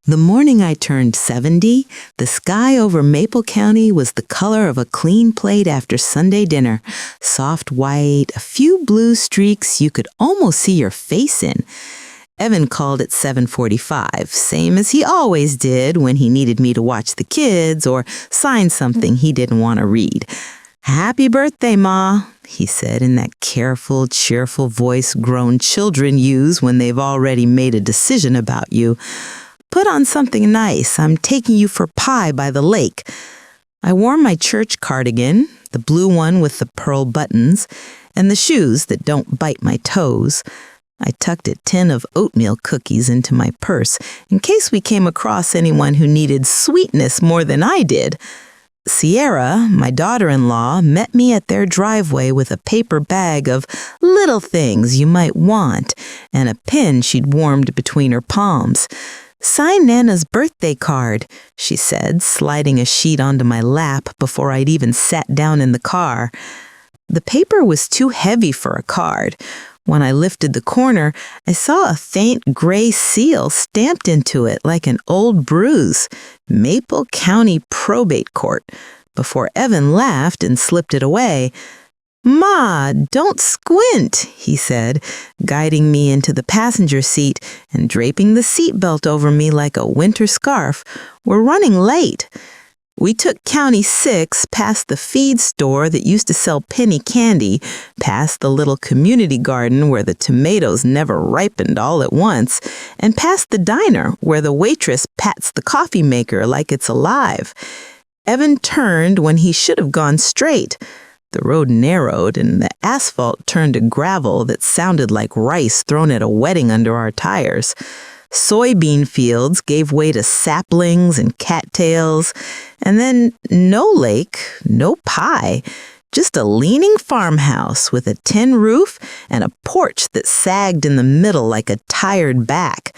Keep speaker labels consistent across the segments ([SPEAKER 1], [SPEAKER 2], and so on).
[SPEAKER 1] The morning I turned 70, the sky over Maple County was the color of a clean plate after Sunday dinner. Soft white, a few blue streaks you could almost see your face in. Evan called at 7:45, same as he always did when he needed me to watch the kids or sign something he didn't want to read. "Happy birthday, Ma," he said in that careful, cheerful voice grown children use when they've already made a decision about you. "Put on something nice. I'm taking you for pie by the lake." I wore my church cardigan, the blue one with the pearl buttons, and the shoes that don't bite my toes. I tucked a tin of oatmeal cookies into my purse in case we came across anyone who needed sweetness more than I did. Sierra, my daughter-in-law, met me at their driveway with a paper bag of little things you might want and a pin she'd warmed between her palms. "Sign Nana's birthday card," she said, sliding a sheet onto my lap before I'd even sat down in the car. The paper was too heavy for a card. When I lifted the corner, I saw a faint gray seal stamped into it like an old bruise. Maple County Probate Court, before Evan laughed and slipped it away. "Ma, don't squint," he said, guiding me into the passenger seat and draping the seatbelt over me like a winter scarf. "We're running late." We took County 6 past the feed store that used to sell penny candy, past the little community garden where the tomatoes never ripened all at once, and past the diner where the waitress pats the coffee maker like it's alive. Evan turned when he should have gone straight. The road narrowed and the asphalt turned to gravel that sounded like rice thrown at a wedding under our tires. Soybean fields gave way to saplings and cattails, and then no lake, no pie, just a leaning farmhouse with a tin roof and a porch that sagged in the middle like a tired back.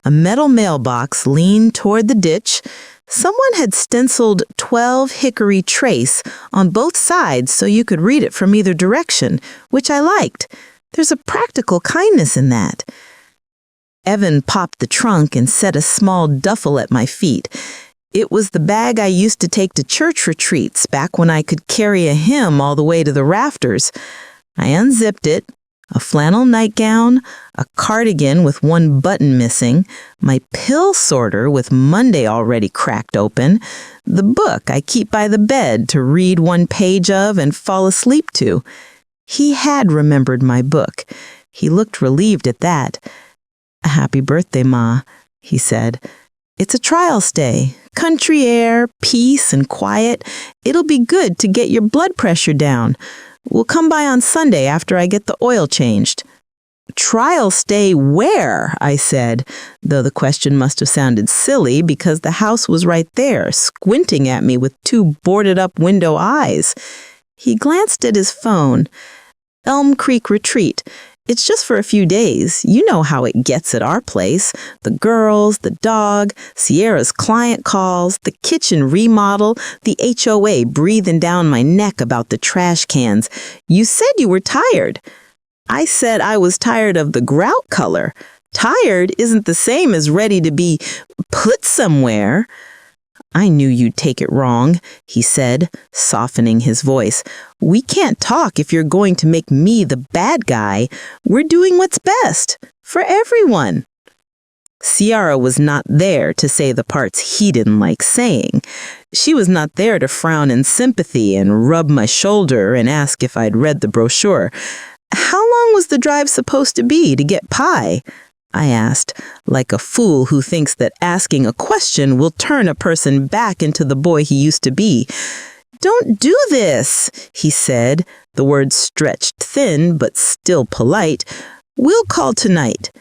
[SPEAKER 1] A metal mailbox leaned toward the ditch. Someone had stenciled 12 Hickory Trace on both sides so you could read it from either direction, which I liked. There's a practical kindness in that. Evan popped the trunk and set a small duffel at my feet. It was the bag I used to take to church retreats back when I could carry a hymn all the way to the rafters. I unzipped it. A flannel nightgown, a cardigan with one button missing, my pill sorter with Monday already cracked open, the book I keep by the bed to read one page of and fall asleep to. He had remembered my book. He looked relieved at that. "Happy birthday, Ma," he said. "It's a trial stay. Country air, peace and quiet. It'll be good to get your blood pressure down. We'll come by on Sunday after I get the oil changed." "Trial stay where?" I said, though the question must have sounded silly because the house was right there, squinting at me with two boarded-up window eyes. He glanced at his phone. "Elm Creek Retreat. It's just for a few days. You know how it gets at our place. The girls, the dog, Sierra's client calls, the kitchen remodel, the HOA breathing down my neck about the trash cans. You said you were tired." I said I was tired of the grout color. Tired isn't the same as ready to be put somewhere. "I knew you'd take it wrong," he said, softening his voice. "We can't talk if you're going to make me the bad guy. We're doing what's best for everyone." Sierra was not there to say the parts he didn't like saying. She was not there to frown in sympathy and rub my shoulder and ask if I'd read the brochure. "How long was the drive supposed to be to get pie?" I asked, like a fool who thinks that asking a question will turn a person back into the boy he used to be. "Don't do this," he said, the words stretched thin but still polite. "We'll call tonight."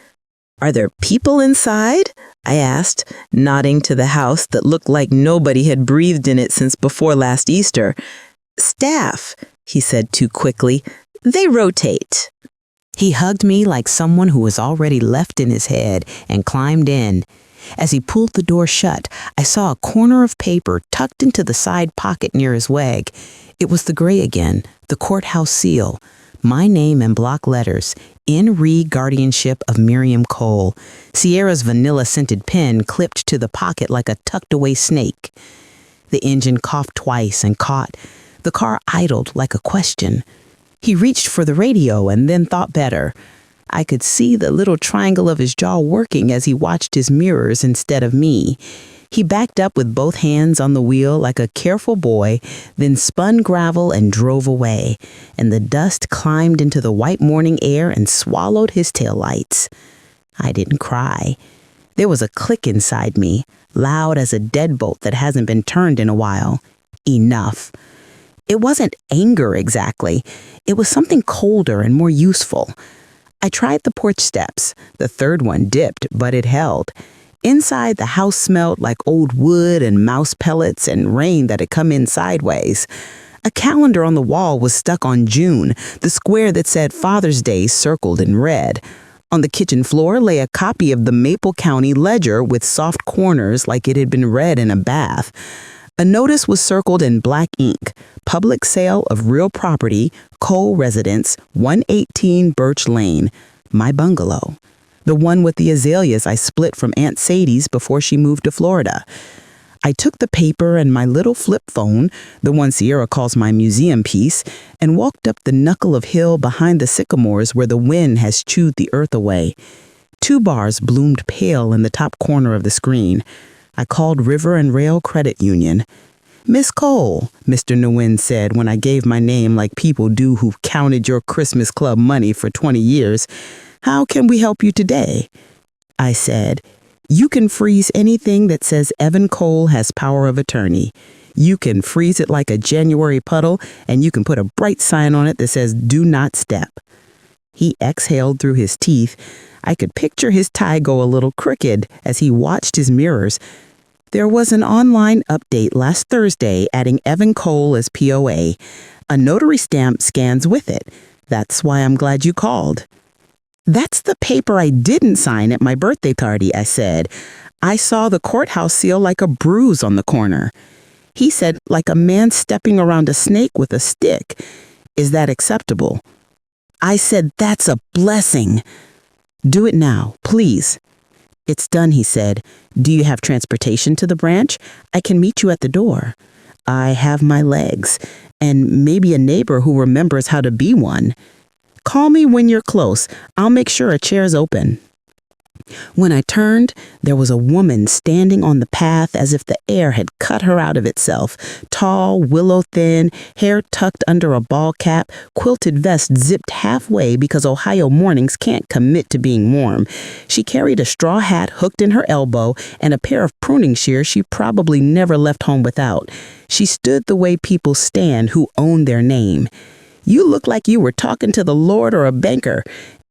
[SPEAKER 1] "Are there people inside?" I asked, nodding to the house that looked like nobody had breathed in it since before last Easter. "Staff," he said too quickly. "They rotate." He hugged me like someone who was already left in his head and climbed in. As he pulled the door shut, I saw a corner of paper tucked into the side pocket near his wag. It was the gray again, the courthouse seal. My name in block letters, in guardianship of Miriam Cole. Sierra's vanilla-scented pen clipped to the pocket like a tucked-away snake. The engine coughed twice and caught. The car idled like a question. He reached for the radio and then thought better. I could see the little triangle of his jaw working as he watched his mirrors instead of me. He backed up with both hands on the wheel like a careful boy, then spun gravel and drove away, and the dust climbed into the white morning air and swallowed his taillights. I didn't cry. There was a click inside me, loud as a deadbolt that hasn't been turned in a while. Enough. It wasn't anger exactly. It was something colder and more useful. I tried the porch steps. The third one dipped, but it held. Inside, the house smelled like old wood and mouse pellets and rain that had come in sideways. A calendar on the wall was stuck on June, the square that said Father's Day circled in red. On the kitchen floor lay a copy of the Maple County Ledger with soft corners like it had been read in a bath. A notice was circled in black ink, public sale of real property, Cole Residence, 118 Birch Lane, my bungalow. The one with the azaleas I split from Aunt Sadie's before she moved to Florida. I took the paper and my little flip phone, the one Sierra calls my museum piece, and walked up the knuckle of hill behind the sycamores where the wind has chewed the earth away. 2 bars bloomed pale in the top corner of the screen. I called River and Rail Credit Union. "Miss Cole," Mr. Nguyen said when I gave my name like people do who've counted your Christmas club money for 20 years. "How can we help you today?" I said, "You can freeze anything that says Evan Cole has power of attorney. You can freeze it like a January puddle, and you can put a bright sign on it that says do not step." He exhaled through his teeth. I could picture his tie go a little crooked as he watched his mirrors. There was an online update last Thursday adding Evan Cole as POA. A notary stamp scans with it. That's why I'm glad you called. "That's the paper I didn't sign at my birthday party," I said. "I saw the courthouse seal like a bruise on the corner." He said, "Like a man stepping around a snake with a stick. Is that acceptable?" I said, "That's a blessing." "Do it now, please." "It's done," he said. "Do you have transportation to the branch? I can meet you at the door." "I have my legs, and maybe a neighbor who remembers how to be one." "Call me when you're close. I'll make sure a chair's open." When I turned, there was a woman standing on the path as if the air had cut her out of itself. Tall, willow-thin, hair tucked under a ball cap, quilted vest zipped halfway because Ohio mornings can't commit to being warm. She carried a straw hat hooked in her elbow and a pair of pruning shears she probably never left home without. She stood the way people stand who own their name. "You look like you were talking to the Lord or a banker.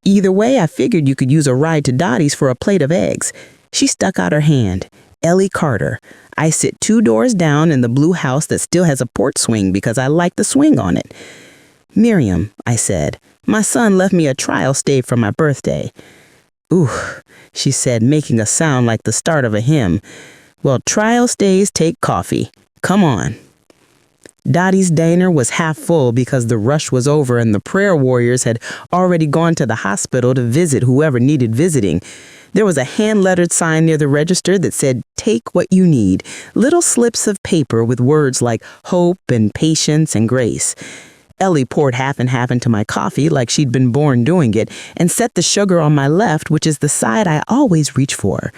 [SPEAKER 1] Either way, I figured you could use a ride to Dottie's for a plate of eggs." She stuck out her hand. "Ellie Carter. I sit 2 doors down in the blue house that still has a porch swing because I like the swing on it." "Miriam," I said, "my son left me a trial stay for my birthday." "Ooh," she said, making a sound like the start of a hymn. "Well, trial stays take coffee. Come on." Dottie's diner was half full because the rush was over and the prayer warriors had already gone to the hospital to visit whoever needed visiting. There was a hand-lettered sign near the register that said, "Take what you need," little slips of paper with words like hope and patience and grace. Ellie poured half and half into my coffee like she'd been born doing it and set the sugar on my left, which is the side I always reach for.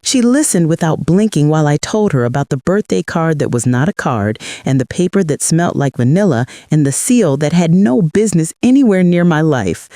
[SPEAKER 1] She listened without blinking while I told her about the birthday card that was not a card and the paper that smelled like vanilla and the seal that had no business anywhere near my life.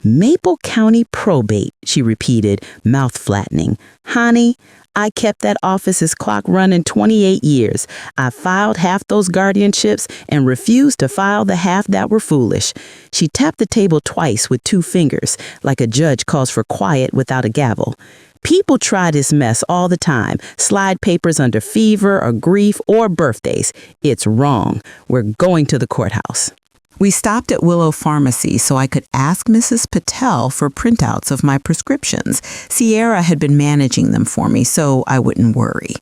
[SPEAKER 1] "Maple County Probate," she repeated, mouth flattening. "Honey, I kept that office's clock running 28 years. I filed half those guardianships and refused to file the half that were foolish." She tapped the table twice with 2 fingers, like a judge calls for quiet without a gavel. "People try this mess all the time, slide papers under fever or grief or birthdays. It's wrong. We're going to the courthouse." We stopped at Willow Pharmacy so I could ask Mrs. Patel for printouts of my prescriptions. Sierra had been managing them for me, so I wouldn't worry.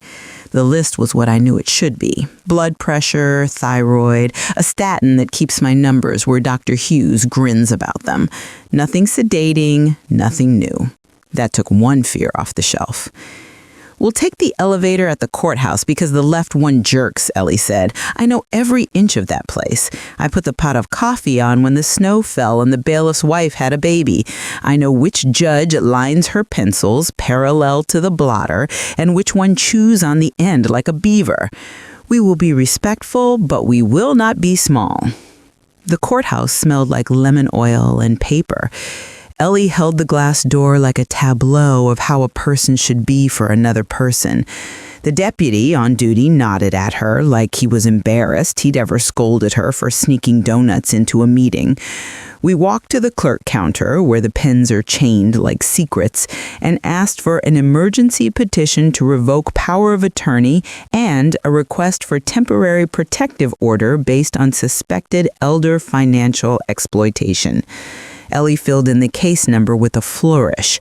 [SPEAKER 1] The list was what I knew it should be. Blood pressure, thyroid, a statin that keeps my numbers where Dr. Hughes grins about them. Nothing sedating, nothing new. That took one fear off the shelf. "We'll take the elevator at the courthouse because the left one jerks," Ellie said. "I know every inch of that place. I put the pot of coffee on when the snow fell and the bailiff's wife had a baby. I know which judge lines her pencils parallel to the blotter and which one chews on the end like a beaver. We will be respectful, but we will not be small." The courthouse smelled like lemon oil and paper. Ellie held the glass door like a tableau of how a person should be for another person. The deputy on duty nodded at her like he was embarrassed he'd ever scolded her for sneaking donuts into a meeting. We walked to the clerk counter, where the pens are chained like secrets, and asked for an emergency petition to revoke power of attorney and a request for temporary protective order based on suspected elder financial exploitation. Ellie filled in the case number with a flourish.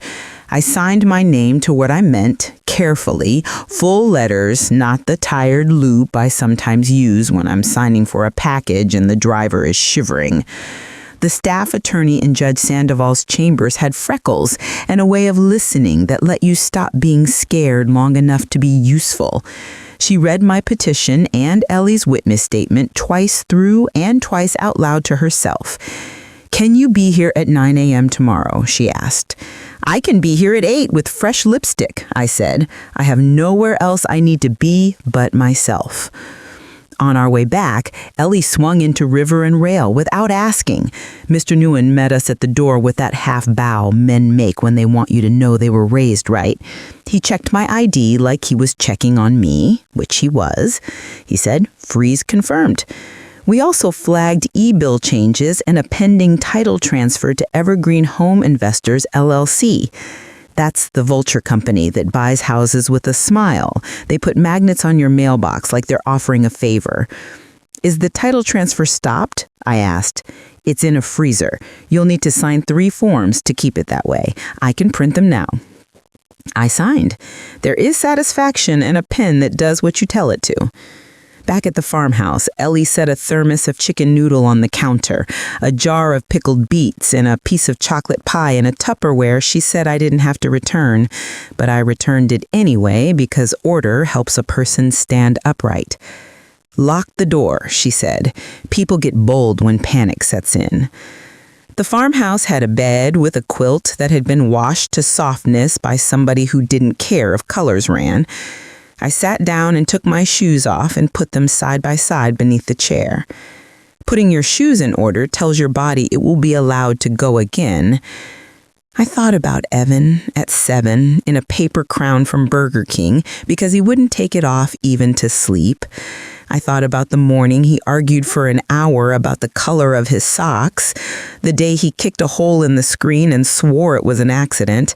[SPEAKER 1] I signed my name to what I meant, carefully, full letters, not the tired loop I sometimes use when I'm signing for a package and the driver is shivering. The staff attorney in Judge Sandoval's chambers had freckles and a way of listening that let you stop being scared long enough to be useful. She read my petition and Ellie's witness statement twice through and twice out loud to herself. "Can you be here at 9 a.m. tomorrow?" she asked. "I can be here at 8 with fresh lipstick," I said. "I have nowhere else I need to be but myself." On our way back, Ellie swung into River and Rail without asking. Mr. Nguyen met us at the door with that half bow men make when they want you to know they were raised right. He checked my ID like he was checking on me, which he was. He said, "Freeze confirmed." We also flagged e-bill changes and a pending title transfer to Evergreen Home Investors, LLC. That's the vulture company that buys houses with a smile. They put magnets on your mailbox like they're offering a favor. "Is the title transfer stopped?" I asked. "It's in a freezer. You'll need to sign 3 forms to keep it that way. I can print them now." I signed. There is satisfaction in a pen that does what you tell it to. Back at the farmhouse, Ellie set a thermos of chicken noodle on the counter, a jar of pickled beets, and a piece of chocolate pie in a Tupperware she said I didn't have to return. But I returned it anyway because order helps a person stand upright. "Lock the door," she said. "People get bold when panic sets in." The farmhouse had a bed with a quilt that had been washed to softness by somebody who didn't care if colors ran. I sat down and took my shoes off and put them side by side beneath the chair. Putting your shoes in order tells your body it will be allowed to go again. I thought about Evan at 7 in a paper crown from Burger King because he wouldn't take it off even to sleep. I thought about the morning he argued for an hour about the color of his socks, the day he kicked a hole in the screen and swore it was an accident,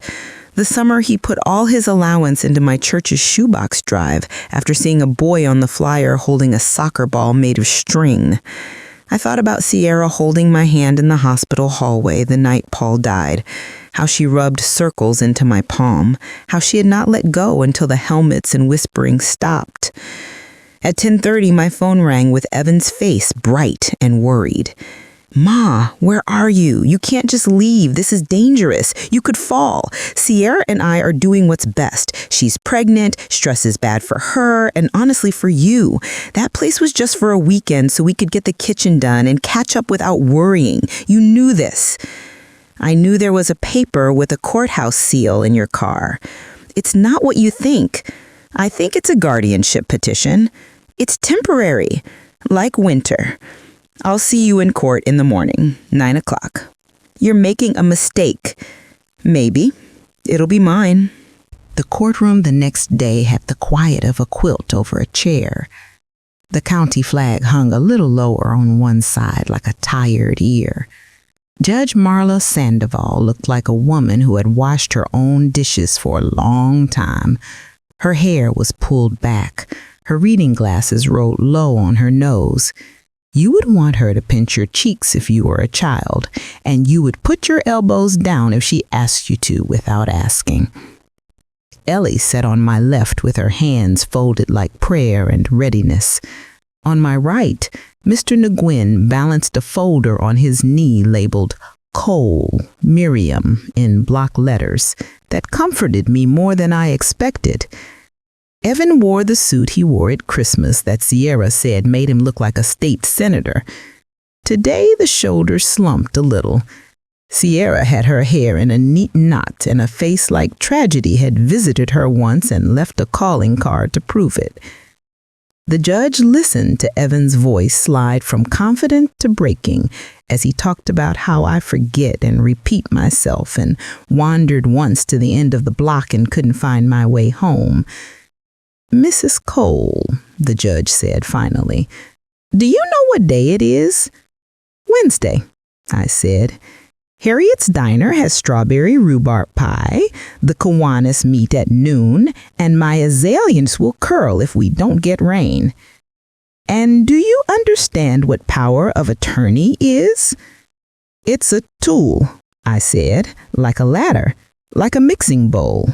[SPEAKER 1] the summer he put all his allowance into my church's shoebox drive after seeing a boy on the flyer holding a soccer ball made of string. I thought about Sierra holding my hand in the hospital hallway the night Paul died, how she rubbed circles into my palm, how she had not let go until the helmets and whispering stopped. At 10:30, my phone rang with Evan's face bright and worried. "Ma, where are you? You can't just leave. This is dangerous. You could fall. Sierra and I are doing what's best. She's pregnant, stress is bad for her, and honestly for you. That place was just for a weekend so we could get the kitchen done and catch up without worrying. You knew this." I knew there was a paper with a courthouse seal in your car. "It's not what you think. I think it's a guardianship petition. It's temporary, like winter. I'll see you in court in the morning, 9 o'clock. You're making a mistake. Maybe. It'll be mine." The courtroom the next day had the quiet of a quilt over a chair. The county flag hung a little lower on one side like a tired ear. Judge Marla Sandoval looked like a woman who had washed her own dishes for a long time. Her hair was pulled back. Her reading glasses rolled low on her nose. You would want her to pinch your cheeks if you were a child, and you would put your elbows down if she asked you to without asking. Ellie sat on my left with her hands folded like prayer and readiness. On my right, Mr. Nguyen balanced a folder on his knee labeled Cole, Miriam in block letters that comforted me more than I expected. Evan wore the suit he wore at Christmas that Sierra said made him look like a state senator. Today the shoulders slumped a little. Sierra had her hair in a neat knot and a face like tragedy had visited her once and left a calling card to prove it. The judge listened to Evan's voice slide from confident to breaking as he talked about how I forget and repeat myself and wandered once to the end of the block and couldn't find my way home. "Mrs. Cole," the judge said finally, "do you know what day it is?" "Wednesday," I said. "Harriet's Diner has strawberry rhubarb pie, the Kiwanis meet at noon, and my azaleas will curl if we don't get rain." "And do you understand what power of attorney is?" "It's a tool," I said, "like a ladder, like a mixing bowl.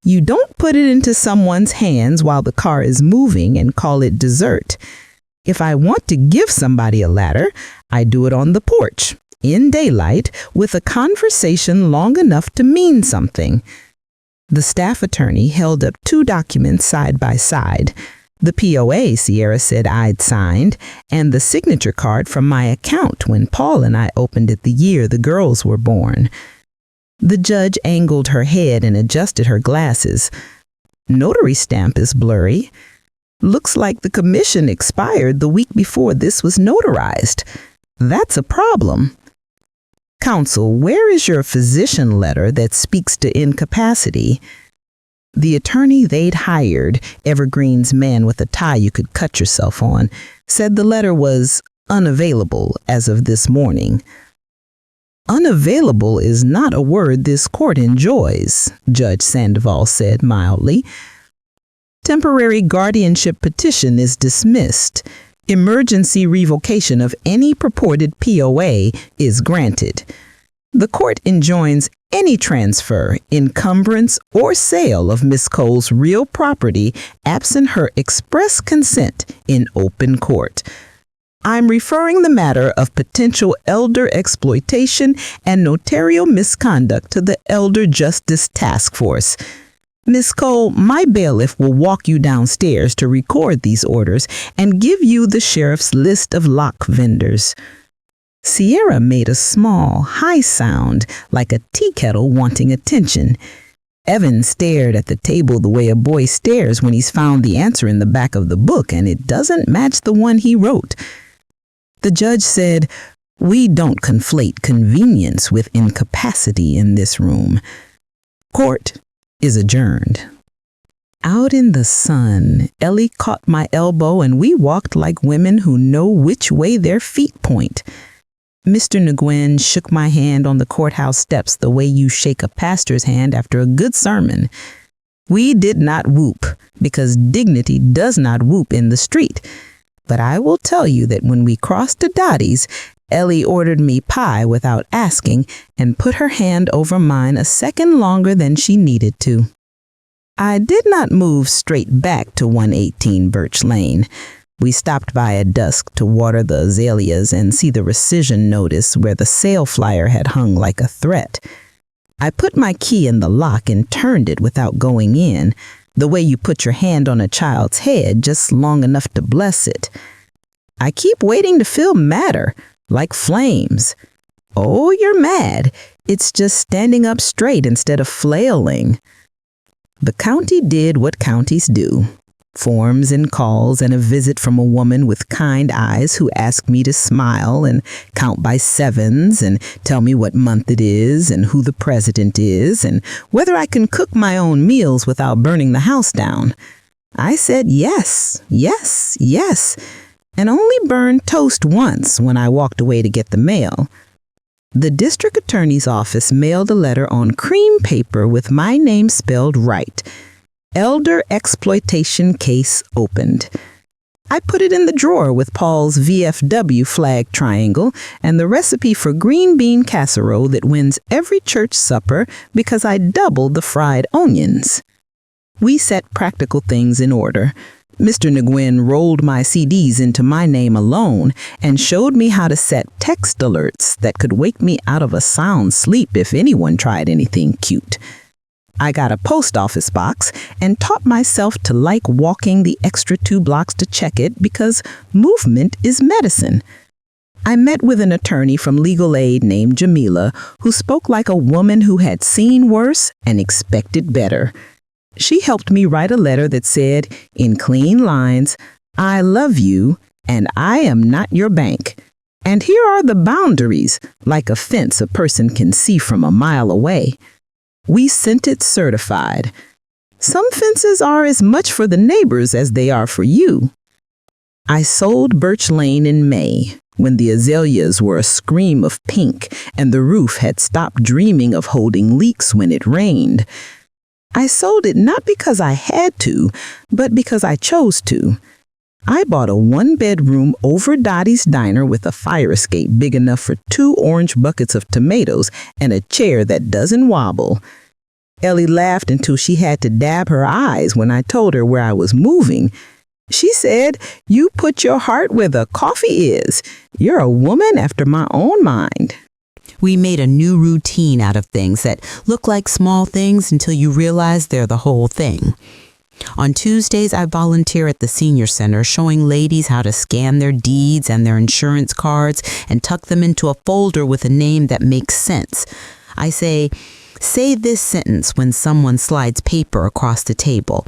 [SPEAKER 1] You don't put it into someone's hands while the car is moving and call it dessert. If I want to give somebody a ladder, I do it on the porch, in daylight, with a conversation long enough to mean something." The staff attorney held up 2 documents side by side. The POA Sierra said I'd signed, and the signature card from my account when Paul and I opened it the year the girls were born. The judge angled her head and adjusted her glasses. "Notary stamp is blurry. Looks like the commission expired the week before this was notarized. That's a problem." "Counsel, where is your physician letter that speaks to incapacity?" The attorney they'd hired, Evergreen's man with a tie you could cut yourself on, said the letter was unavailable as of this morning. "Unavailable is not a word this court enjoys," Judge Sandoval said mildly. "Temporary guardianship petition is dismissed. Emergency revocation of any purported POA is granted. The court enjoins any transfer, encumbrance, or sale of Miss Cole's real property absent her express consent in open court. I'm referring the matter of potential elder exploitation and notarial misconduct to the Elder Justice Task Force. Miss Cole, my bailiff will walk you downstairs to record these orders and give you the sheriff's list of lock vendors." Sierra made a small, high sound like a tea kettle wanting attention. Evan stared at the table the way a boy stares when he's found the answer in the back of the book and it doesn't match the one he wrote. The judge said, "We don't conflate convenience with incapacity in this room. Court is adjourned." Out in the sun, Ellie caught my elbow and we walked like women who know which way their feet point. Mr. Nguyen shook my hand on the courthouse steps the way you shake a pastor's hand after a good sermon. We did not whoop, because dignity does not whoop in the street. But I will tell you that when we crossed to Dottie's, Ellie ordered me pie without asking and put her hand over mine a second longer than she needed to. I did not move straight back to 118 Birch Lane. We stopped by at dusk to water the azaleas and see the rescission notice where the sale flyer had hung like a threat. I put my key in the lock and turned it without going in, the way you put your hand on a child's head just long enough to bless it. I keep waiting to feel matter, like flames. Oh, you're mad. It's just standing up straight instead of flailing. The county did what counties do. Forms and calls and a visit from a woman with kind eyes who asked me to smile and count by sevens and tell me what month it is and who the president is and whether I can cook my own meals without burning the house down. I said yes, yes, yes, and only burned toast once when I walked away to get the mail. The district attorney's office mailed a letter on cream paper with my name spelled right. Elder exploitation case opened. I put it in the drawer with Paul's VFW flag triangle and the recipe for green bean casserole that wins every church supper because I doubled the fried onions.
[SPEAKER 2] We set practical things in order. Mr. Nguyen rolled my CDs into my name alone and showed me how to set text alerts that could wake me out of a sound sleep if anyone tried anything cute. I got a post office box and taught myself to like walking the extra 2 blocks to check it because movement is medicine. I met with an attorney from legal aid named Jamila who spoke like a woman who had seen worse and expected better. She helped me write a letter that said, in clean lines, "I love you and I am not your bank. And here are the boundaries, like a fence a person can see from a mile away." We sent it certified. Some fences are as much for the neighbors as they are for you. I sold Birch Lane in May, when the azaleas were a scream of pink and the roof had stopped dreaming of holding leaks when it rained. I sold it not because I had to, but because I chose to. I bought a 1-bedroom over Dottie's diner with a fire escape big enough for 2 orange buckets of tomatoes and a chair that doesn't wobble. Ellie laughed until she had to dab her eyes when I told her where I was moving. She said, "You put your heart where the coffee is. You're a woman after my own mind."
[SPEAKER 1] We made a new routine out of things that look like small things until you realize they're the whole thing. On Tuesdays, I volunteer at the senior center, showing ladies how to scan their deeds and their insurance cards and tuck them into a folder with a name that makes sense. I say this sentence when someone slides paper across the table.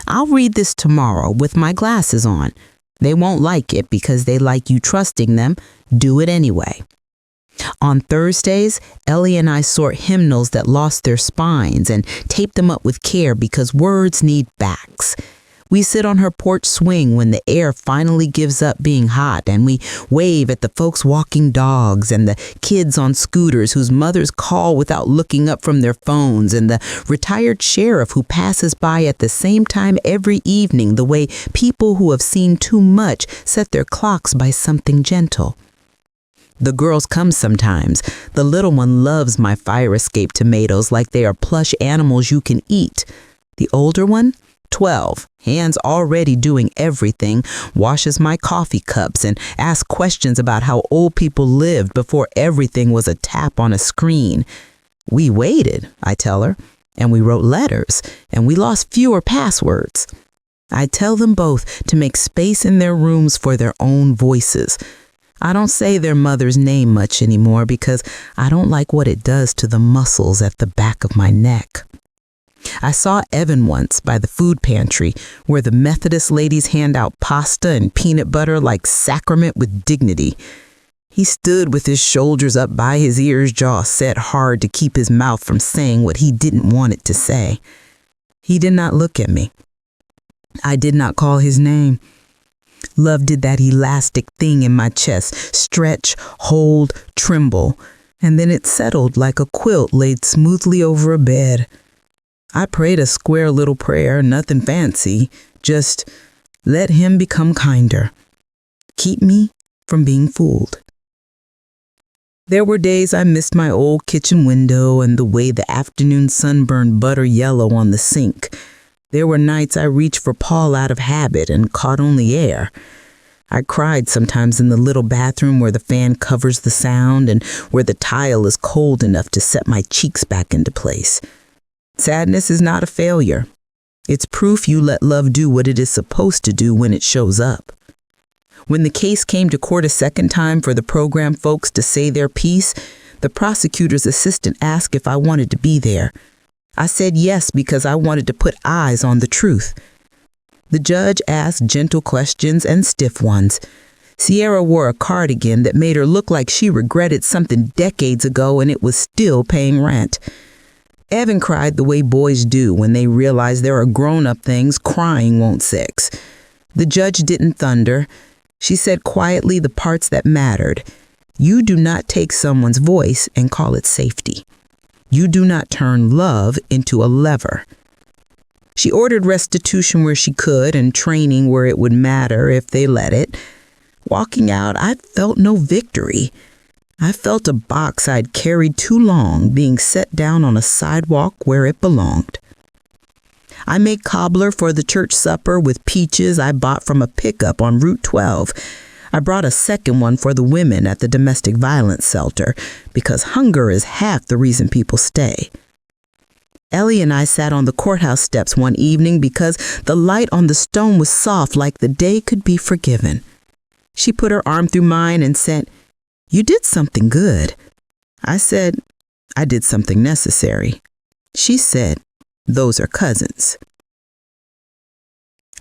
[SPEAKER 1] I'll read this tomorrow with my glasses on. They won't like it because they like you trusting them. Do it anyway. On Thursdays, Ellie and I sort hymnals that lost their spines and tape them up with care because words need backs. We sit on her porch swing when the air finally gives up being hot, and we wave at the folks walking dogs and the kids on scooters whose mothers call without looking up from their phones, and the retired sheriff who passes by at the same time every evening, the way people who have seen too much set their clocks by something gentle. The girls come sometimes. The little one loves my fire escape tomatoes like they are plush animals you can eat. The older one, 12, hands already doing everything, washes my coffee cups and asks questions about how old people lived before everything was a tap on a screen. We waited, I tell her, and we wrote letters, and we lost fewer passwords. I tell them both to make space in their rooms for their own voices. I don't say their mother's name much anymore because I don't like what it does to the muscles at the back of my neck. I saw Evan once by the food pantry where the Methodist ladies hand out pasta and peanut butter like sacrament with dignity. He stood with his shoulders up by his ears, jaw set hard to keep his mouth from saying what he didn't want it to say. He did not look at me. I did not call his name. Love did that elastic thing in my chest, stretch, hold, tremble, and then it settled like a quilt laid smoothly over a bed. I prayed a square little prayer, nothing fancy, just let him become kinder. Keep me from being fooled. There were days I missed my old kitchen window and the way the afternoon sun burned butter yellow on the sink. There were nights I reached for Paul out of habit and caught only air. I cried sometimes in the little bathroom where the fan covers the sound and where the tile is cold enough to set my cheeks back into place. Sadness is not a failure. It's proof you let love do what it is supposed to do when it shows up. When the case came to court a second time for the program folks to say their piece, the prosecutor's assistant asked if I wanted to be there. I said yes because I wanted to put eyes on the truth. The judge asked gentle questions and stiff ones. Sierra wore a cardigan that made her look like she regretted something decades ago and it was still paying rent. Evan cried the way boys do when they realize there are grown-up things crying won't fix. The judge didn't thunder. She said quietly the parts that mattered. You do not take someone's voice and call it safety. You do not turn love into a lever. She ordered restitution where she could and training where it would matter if they let it. Walking out, I felt no victory. I felt a box I'd carried too long being set down on a sidewalk where it belonged.
[SPEAKER 2] I made cobbler for the church supper with peaches I bought from a pickup on Route 12. I brought a second one for the women at the domestic violence shelter because hunger is half the reason people stay. Ellie and I sat on the courthouse steps one evening because the light on the stone was soft like the day could be forgiven. She put her arm through mine and said, "You did something good." I said, "I did something necessary." She said, "Those are cousins."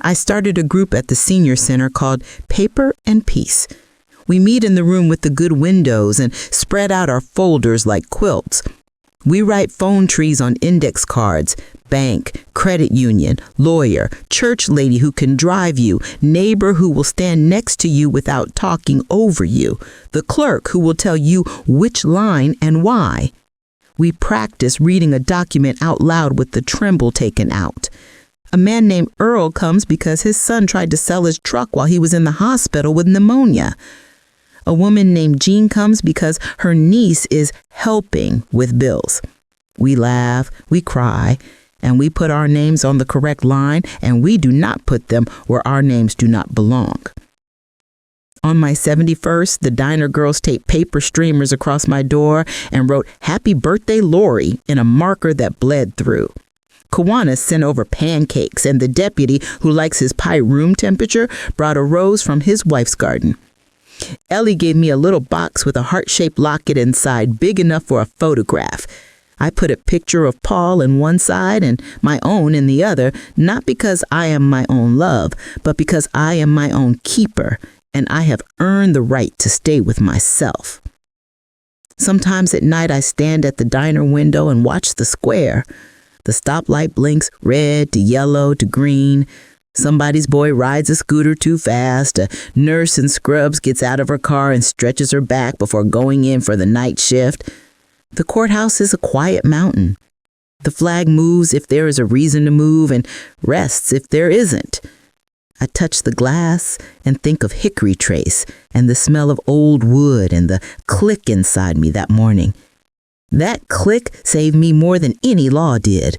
[SPEAKER 2] I started a group at the senior center called Paper and Peace. We meet in the room with the good windows and spread out our folders like quilts. We write phone trees on index cards: bank, credit union, lawyer, church lady who can drive you, neighbor who will stand next to you without talking over you, the clerk who will tell you which line and why. We practice reading a document out loud with the tremble taken out. A man named Earl comes because his son tried to sell his truck while he was in the hospital with pneumonia. A woman named Jean comes because her niece is helping with bills. We laugh, we cry, and we put our names on the correct line, and we do not put them where our names do not belong. On my 71st, the diner girls taped paper streamers across my door and wrote "Happy Birthday, Lori" in a marker that bled through. Kiwanis sent over pancakes, and the deputy, who likes his pie room temperature, brought a rose from his wife's garden. Ellie gave me a little box with a heart-shaped locket inside, big enough for a photograph. I put a picture of Paul in one side and my own in the other, not because I am my own love, but because I am my own keeper, and I have earned the right to stay with myself. Sometimes at night I stand at the diner window and watch the square. The stoplight blinks red to yellow to green. Somebody's boy rides a scooter too fast. A nurse in scrubs gets out of her car and stretches her back before going in for the night shift. The courthouse is a quiet mountain. The flag moves if there is a reason to move and rests if there isn't. I touch the glass and think of hickory trace and the smell of old wood and the click inside me that morning. That click saved me more than any law did.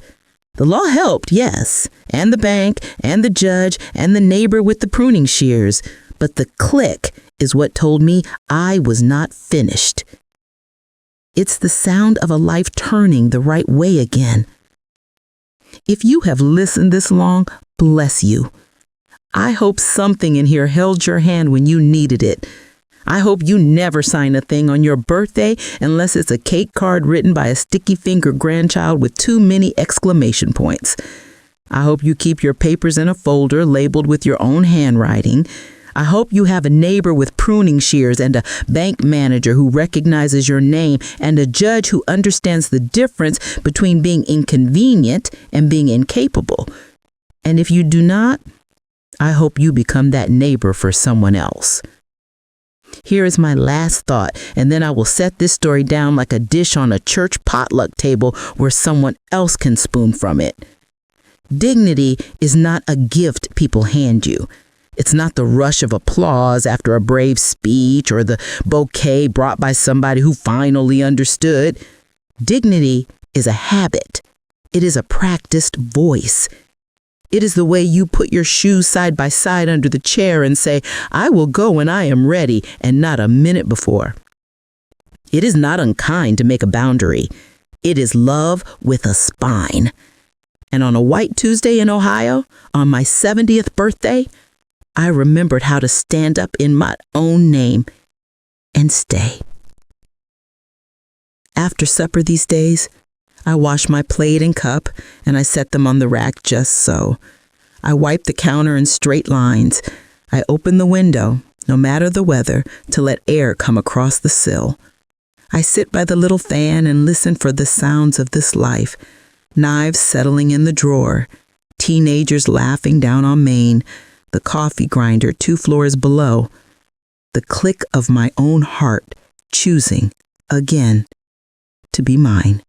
[SPEAKER 2] The law helped, yes, and the bank, and the judge, and the neighbor with the pruning shears, but the click is what told me I was not finished. It's the sound of a life turning the right way again. If you have listened this long, bless you. I hope something in here held your hand when you needed it. I hope you never sign a thing on your birthday unless it's a cake card written by a sticky-fingered grandchild with too many exclamation points. I hope you keep your papers in a folder labeled with your own handwriting. I hope you have a neighbor with pruning shears and a bank manager who recognizes your name and a judge who understands the difference between being inconvenient and being incapable. And if you do not, I hope you become that neighbor for someone else. Here is my last thought, and then I will set this story down like a dish on a church potluck table where someone else can spoon from it. Dignity is not a gift people hand you. It's not the rush of applause after a brave speech or the bouquet brought by somebody who finally understood. Dignity is a habit. It is a practiced voice. It is the way you put your shoes side by side under the chair and say, "I will go when I am ready," and not a minute before. It is not unkind to make a boundary. It is love with a spine. And on a white Tuesday in Ohio, on my 70th birthday, I remembered how to stand up in my own name and stay. After supper these days, I wash my plate and cup, and I set them on the rack just so. I wipe the counter in straight lines. I open the window, no matter the weather, to let air come across the sill. I sit by the little fan and listen for the sounds of this life. Knives settling in the drawer, teenagers laughing down on Main, the coffee grinder 2 floors below, the click of my own heart choosing, again, to be mine.